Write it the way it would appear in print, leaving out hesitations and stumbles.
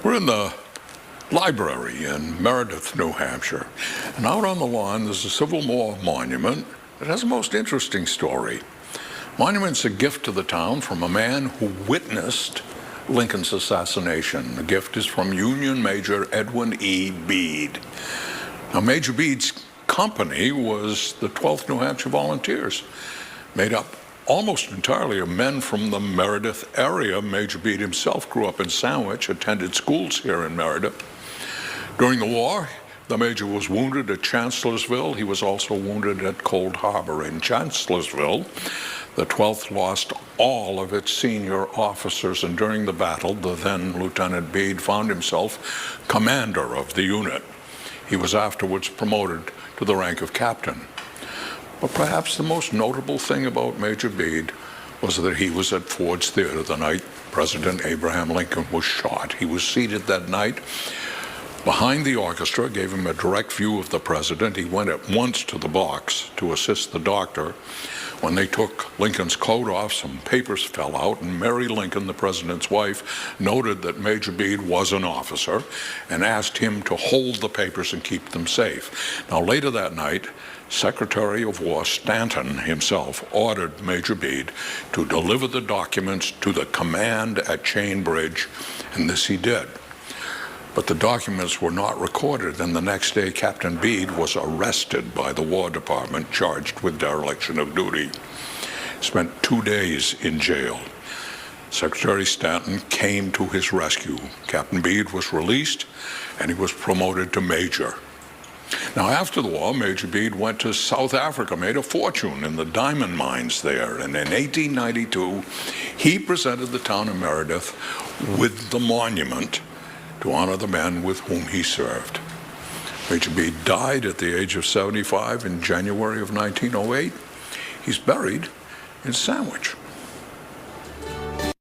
We're in the library in Meredith, New Hampshire, and out on the lawn there's a Civil War monument that has a most interesting story. Monument's a gift to the town from a man who witnessed Lincoln's assassination. The gift is from Union Major Edwin E. Beede. Now, Major Beede's company was the 12th New Hampshire Volunteers, made up almost entirely of men from the Meredith area. Major Beede himself grew up in Sandwich, attended schools here in Meredith. During the war, the Major was wounded at Chancellorsville. He was also wounded at Cold Harbor. In Chancellorsville, the 12th lost all of its senior officers, and during the battle, the then Lieutenant Beede found himself commander of the unit. He was afterwards promoted to the rank of captain. But perhaps the most notable thing about Major Beede was that he was at Ford's Theater the night President Abraham Lincoln was shot. He was seated that night behind the orchestra, gave him a direct view of the president. He went at once to the box to assist the doctor. When they took Lincoln's coat off, some papers fell out, and Mary Lincoln, the president's wife, noted that Major Beede was an officer and asked him to hold the papers and keep them safe. Now, later that night, Secretary of War Stanton himself ordered Major Beede to deliver the documents to the command at Chain Bridge, and this he did. But the documents were not recorded, and the next day Captain Beede was arrested by the War Department, charged with dereliction of duty. Spent 2 days in jail. Secretary Stanton came to his rescue. Captain Beede was released, and he was promoted to major. Now, after the war, Major Beede went to South Africa, made a fortune in the diamond mines there, and in 1892, he presented the town of Meredith with the monument to honor the men with whom he served. Major Beede died at the age of 75 in January of 1908. He's buried in Sandwich.